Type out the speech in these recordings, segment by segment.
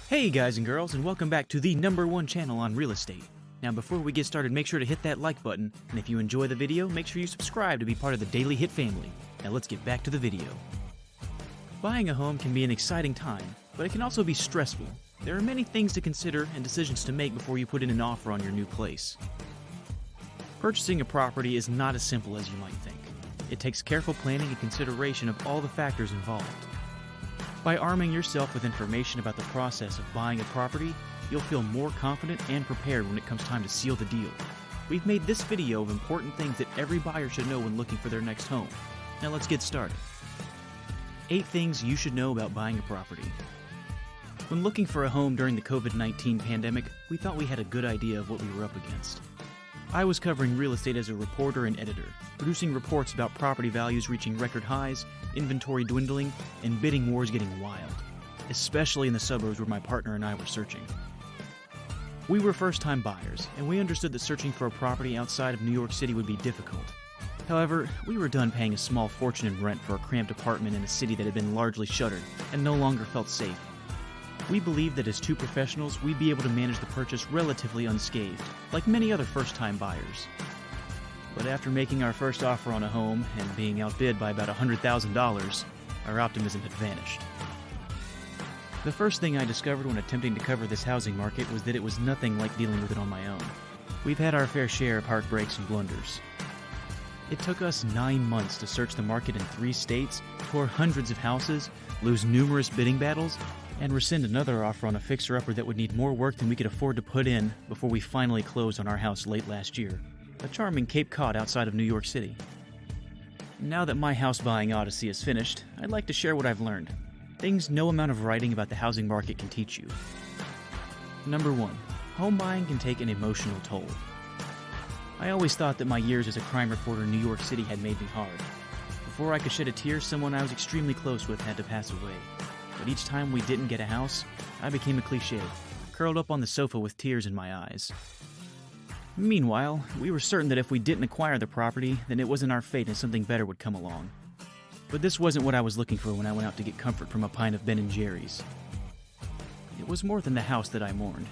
Hey guys and girls, and welcome back to the #1 channel on real estate. Now before we get started, make sure to hit that like button, and if you enjoy the video, make sure you subscribe to be part of the Daily Hit family. Now let's get back to the video. Buying a home can be an exciting time, but it can also be stressful. There are many things to consider and decisions to make before you put in an offer on your new place. Purchasing a property is not as simple as you might think. It takes careful planning and consideration of all the factors involved. By arming yourself with information about the process of buying a property, you'll feel more confident and prepared when it comes time to seal the deal. We've made this video of important things that every buyer should know when looking for their next home. Now let's get started. 8 things you should know about buying a property. When looking for a home during the COVID-19 pandemic, we thought we had a good idea of what we were up against. I was covering real estate as a reporter and editor, producing reports about property values reaching record highs, inventory dwindling, and bidding wars getting wild, especially in the suburbs where my partner and I were searching. We were first-time buyers, and we understood that searching for a property outside of New York City would be difficult. However, we were done paying a small fortune in rent for a cramped apartment in a city that had been largely shuttered and no longer felt safe. We believed that as 2 professionals, we'd be able to manage the purchase relatively unscathed, like many other first-time buyers. But after making our first offer on a home and being outbid by about $100,000, our optimism had vanished. The first thing I discovered when attempting to cover this housing market was that it was nothing like dealing with it on my own. We've had our fair share of heartbreaks and blunders. It took us 9 months to search the market in 3 states, tour hundreds of houses, lose numerous bidding battles, and rescind another offer on a fixer-upper that would need more work than we could afford to put in before we finally closed on our house late last year, a charming Cape Cod outside of New York City. Now that my house-buying odyssey is finished, I'd like to share what I've learned. Things no amount of writing about the housing market can teach you. Number 1. Home buying can take an emotional toll. I always thought that my years as a crime reporter in New York City had made me hard. Before I could shed a tear, someone I was extremely close with had to pass away. But each time we didn't get a house, I became a cliché, curled up on the sofa with tears in my eyes. Meanwhile, we were certain that if we didn't acquire the property, then it wasn't our fate and something better would come along. But this wasn't what I was looking for when I went out to get comfort from a pint of Ben & Jerry's. It was more than the house that I mourned.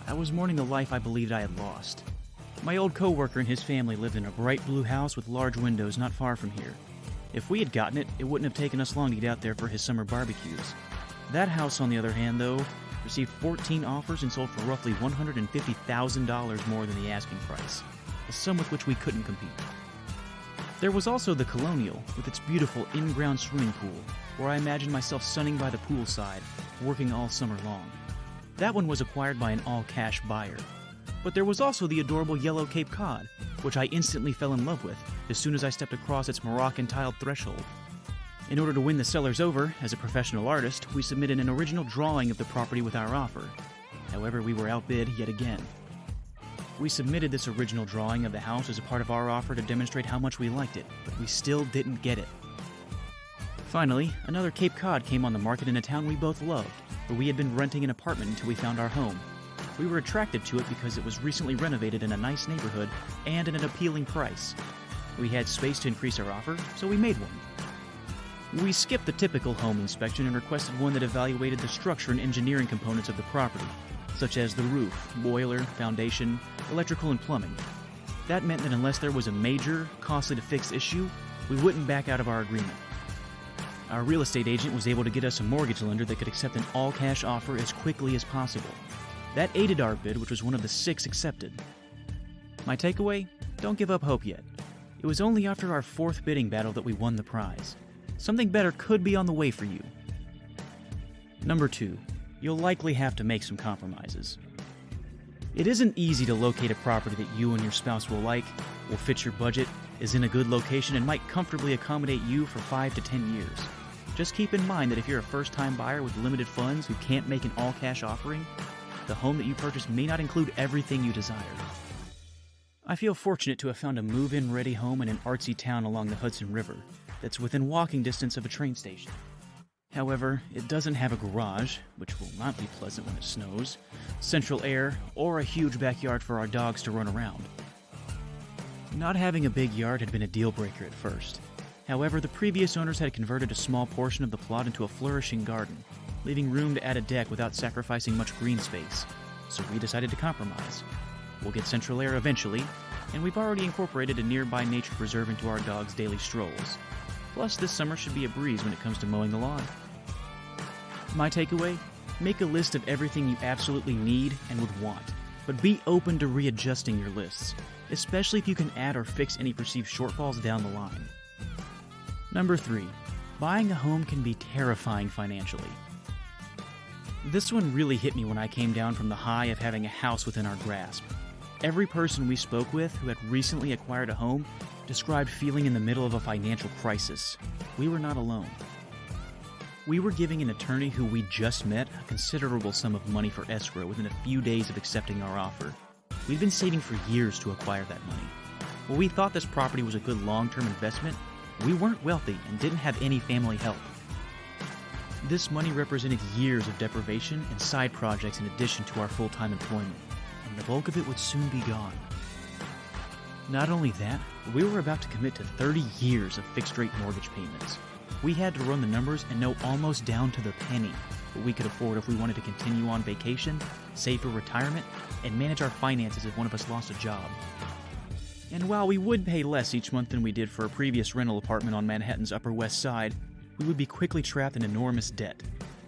I was mourning the life I believed I had lost. My old co-worker and his family lived in a bright blue house with large windows not far from here. If we had gotten it, it wouldn't have taken us long to get out there for his summer barbecues. That house, on the other hand, though, received 14 offers and sold for roughly $150,000 more than the asking price, a sum with which we couldn't compete. There was also the Colonial, with its beautiful in-ground swimming pool, where I imagined myself sunning by the poolside, working all summer long. That one was acquired by an all-cash buyer. But there was also the adorable yellow Cape Cod, which I instantly fell in love with as soon as I stepped across its Moroccan-tiled threshold. In order to win the sellers over, as a professional artist, we submitted an original drawing of the property with our offer. However, we were outbid yet again. We submitted this original drawing of the house as a part of our offer to demonstrate how much we liked it, but we still didn't get it. Finally, another Cape Cod came on the market in a town we both loved, where we had been renting an apartment until we found our home. We were attracted to it because it was recently renovated in a nice neighborhood and at an appealing price. We had space to increase our offer, so we made one. We skipped the typical home inspection and requested one that evaluated the structure and engineering components of the property, such as the roof, boiler, foundation, electrical, and plumbing. That meant that unless there was a major, costly-to-fix issue, we wouldn't back out of our agreement. Our real estate agent was able to get us a mortgage lender that could accept an all-cash offer as quickly as possible. That aided our bid, which was one of the 6 accepted. My takeaway? Don't give up hope yet. It was only after our 4th bidding battle that we won the prize. Something better could be on the way for you. Number 2. You'll likely have to make some compromises. It isn't easy to locate a property that you and your spouse will like, will fit your budget, is in a good location, and might comfortably accommodate you for 5 to 10 years. Just keep in mind that if you're a first-time buyer with limited funds who can't make an all-cash offering, the home that you purchase may not include everything you desire. I feel fortunate to have found a move-in ready home in an artsy town along the Hudson River that's within walking distance of a train station. However, it doesn't have a garage, which will not be pleasant when it snows, central air, or a huge backyard for our dogs to run around. Not having a big yard had been a deal breaker at first. However, the previous owners had converted a small portion of the plot into a flourishing garden. leaving room to add a deck without sacrificing much green space. So we decided to compromise. We'll get central air eventually, and we've already incorporated a nearby nature preserve into our dog's daily strolls. Plus, this summer should be a breeze when it comes to mowing the lawn. My takeaway? Make a list of everything you absolutely need and would want, but be open to readjusting your lists, especially if you can add or fix any perceived shortfalls down the line. Number 3. Buying a home can be terrifying financially. This one really hit me when I came down from the high of having a house within our grasp. Every person we spoke with who had recently acquired a home described feeling in the middle of a financial crisis. We were not alone. We were giving an attorney who we just met a considerable sum of money for escrow within a few days of accepting our offer. We'd been saving for years to acquire that money. While we thought this property was a good long-term investment, we weren't wealthy and didn't have any family help. This money represented years of deprivation and side projects in addition to our full-time employment, and the bulk of it would soon be gone. Not only that, we were about to commit to 30 years of fixed-rate mortgage payments. We had to run the numbers and know almost down to the penny what we could afford if we wanted to continue on vacation, save for retirement, and manage our finances if one of us lost a job. And while we would pay less each month than we did for a previous rental apartment on Manhattan's Upper West Side, we would be quickly trapped in enormous debt.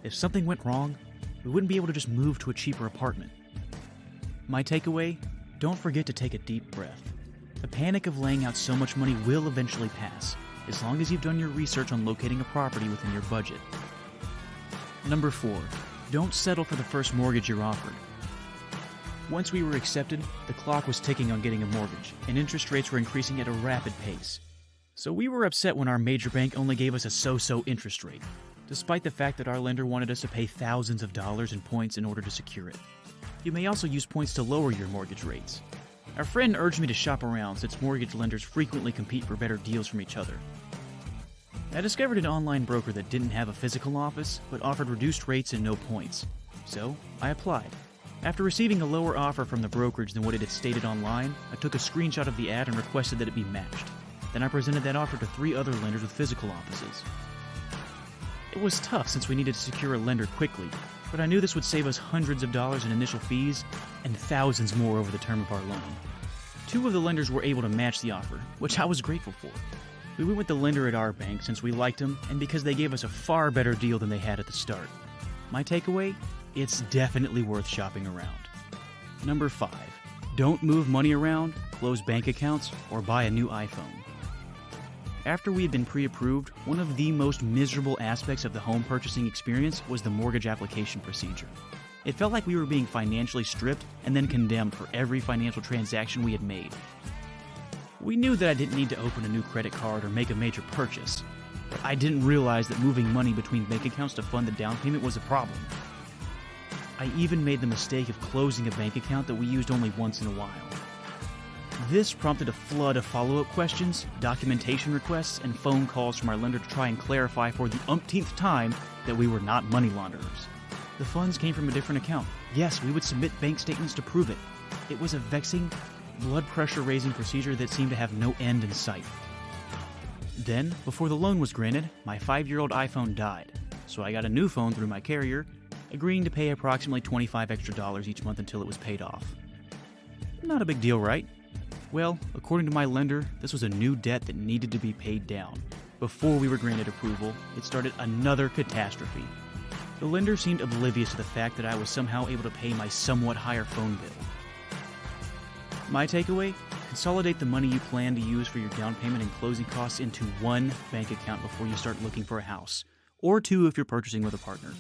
If something went wrong, we wouldn't be able to just move to a cheaper apartment. My takeaway? Don't forget to take a deep breath. The panic of laying out so much money will eventually pass, as long as you've done your research on locating a property within your budget. Number 4. Don't settle for the first mortgage you're offered. Once we were accepted, the clock was ticking on getting a mortgage, and interest rates were increasing at a rapid pace. So we were upset when our major bank only gave us a so-so interest rate, despite the fact that our lender wanted us to pay thousands of dollars in points in order to secure it. You may also use points to lower your mortgage rates. Our friend urged me to shop around since mortgage lenders frequently compete for better deals from each other. I discovered an online broker that didn't have a physical office, but offered reduced rates and no points. So, I applied. After receiving a lower offer from the brokerage than what it had stated online, I took a screenshot of the ad and requested that it be matched. Then I presented that offer to 3 other lenders with physical offices. It was tough since we needed to secure a lender quickly, but I knew this would save us hundreds of dollars in initial fees and thousands more over the term of our loan. 2 of the lenders were able to match the offer, which I was grateful for. We went with the lender at our bank since we liked them and because they gave us a far better deal than they had at the start. My takeaway? It's definitely worth shopping around. Number 5. Don't move money around, close bank accounts, or buy a new iPhone. After we had been pre-approved, one of the most miserable aspects of the home purchasing experience was the mortgage application procedure. It felt like we were being financially stripped and then condemned for every financial transaction we had made. We knew that I didn't need to open a new credit card or make a major purchase, but I didn't realize that moving money between bank accounts to fund the down payment was a problem. I even made the mistake of closing a bank account that we used only once in a while. This prompted a flood of follow-up questions, documentation requests, and phone calls from our lender to try and clarify for the umpteenth time that we were not money launderers. The funds came from a different account. Yes, we would submit bank statements to prove it. It was a vexing, blood pressure-raising procedure that seemed to have no end in sight. Then, before the loan was granted, my 5-year-old iPhone died, so I got a new phone through my carrier, agreeing to pay approximately $25 extra each month until it was paid off. Not a big deal, right? Well, according to my lender, this was a new debt that needed to be paid down. Before we were granted approval, it started another catastrophe. The lender seemed oblivious to the fact that I was somehow able to pay my somewhat higher phone bill. My takeaway? Consolidate the money you plan to use for your down payment and closing costs into one bank account before you start looking for a house, or 2 if you're purchasing with a partner.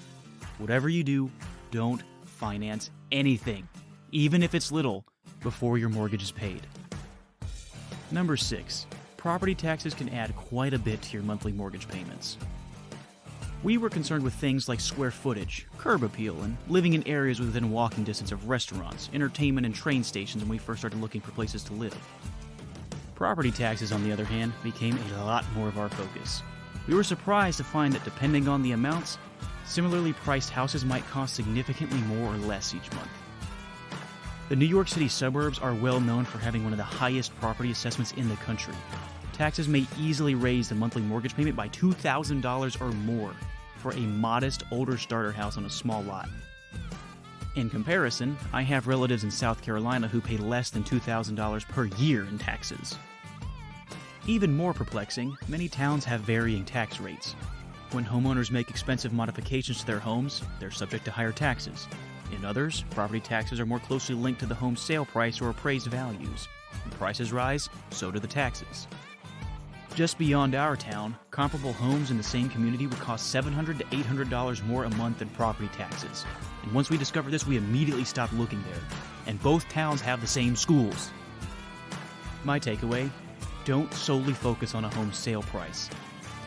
Whatever you do, don't finance anything, even if it's little, before your mortgage is paid. Number 6. Property taxes can add quite a bit to your monthly mortgage payments. We were concerned with things like square footage, curb appeal, and living in areas within walking distance of restaurants, entertainment, and train stations when we first started looking for places to live. Property taxes, on the other hand, became a lot more of our focus. We were surprised to find that depending on the amounts, similarly priced houses might cost significantly more or less each month. The New York City suburbs are well known for having one of the highest property assessments in the country. Taxes may easily raise the monthly mortgage payment by $2,000 or more for for a modest, older starter house on a small lot. In comparison, I have relatives in South Carolina who pay less than $2,000 per year in taxes. Even more perplexing, many towns have varying tax rates. When homeowners make expensive modifications to their homes, they're subject to higher taxes. In others, property taxes are more closely linked to the home's sale price or appraised values. When prices rise, so do the taxes. Just beyond our town, comparable homes in the same community would cost $700 to $800 more a month in property taxes. And once we discovered this, we immediately stopped looking there. And both towns have the same schools. My takeaway: don't solely focus on a home sale price.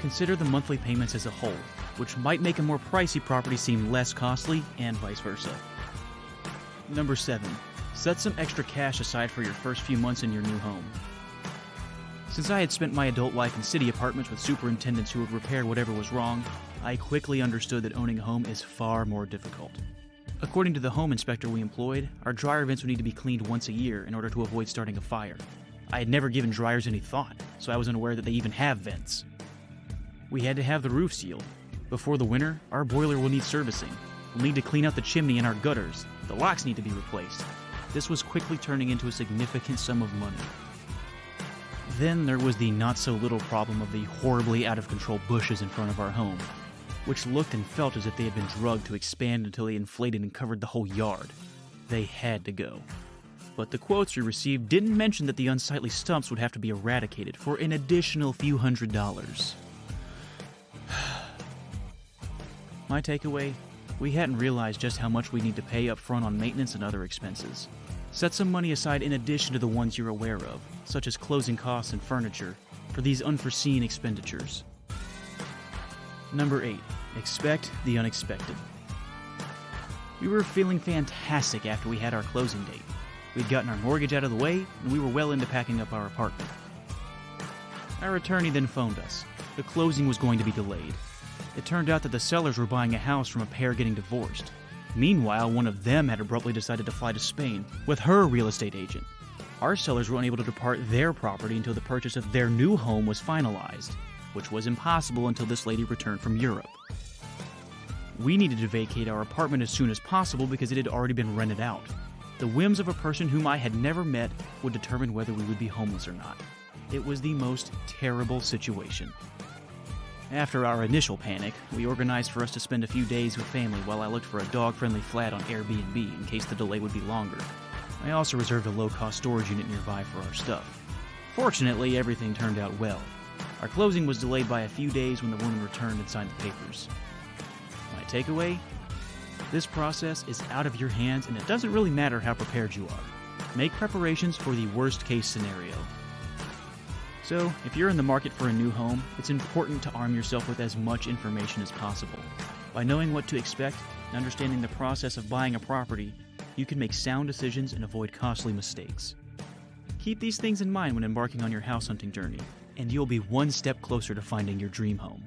Consider the monthly payments as a whole, which might make a more pricey property seem less costly, and vice versa. Number 7. Set some extra cash aside for your first few months in your new home. Since I had spent my adult life in city apartments with superintendents who would repair whatever was wrong, I quickly understood that owning a home is far more difficult. According to the home inspector we employed, our dryer vents would need to be cleaned once a year in order to avoid starting a fire. I had never given dryers any thought, so I was unaware that they even have vents. We had to have the roof sealed. Before the winter, our boiler will need servicing. We'll need to clean out the chimney and our gutters. The locks need to be replaced. This was quickly turning into a significant sum of money. Then there was the not-so-little problem of the horribly out-of-control bushes in front of our home, which looked and felt as if they had been drugged to expand until they inflated and covered the whole yard. They had to go. But the quotes we received didn't mention that the unsightly stumps would have to be eradicated for an additional few $100s. My takeaway: we hadn't realized just how much we need to pay up front on maintenance and other expenses. Set some money aside in addition to the ones you're aware of, such as closing costs and furniture, for these unforeseen expenditures. Number 8. Expect the unexpected. We were feeling fantastic after we had our closing date. We'd gotten our mortgage out of the way, and we were well into packing up our apartment. Our attorney then phoned us. The closing was going to be delayed. It turned out that the sellers were buying a house from a pair getting divorced. Meanwhile, one of them had abruptly decided to fly to Spain with her real estate agent. Our sellers were unable to depart their property until the purchase of their new home was finalized, which was impossible until this lady returned from Europe. We needed to vacate our apartment as soon as possible because it had already been rented out. The whims of a person whom I had never met would determine whether we would be homeless or not. It was the most terrible situation. After our initial panic, we organized for us to spend a few days with family while I looked for a dog-friendly flat on Airbnb in case the delay would be longer. I also reserved a low-cost storage unit nearby for our stuff. Fortunately, everything turned out well. Our closing was delayed by a few days when the woman returned and signed the papers. My takeaway: this process is out of your hands, and it doesn't really matter how prepared you are. Make preparations for the worst-case scenario. So, if you're in the market for a new home, it's important to arm yourself with as much information as possible. By knowing what to expect and understanding the process of buying a property, you can make sound decisions and avoid costly mistakes. Keep these things in mind when embarking on your house hunting journey, and you'll be one step closer to finding your dream home.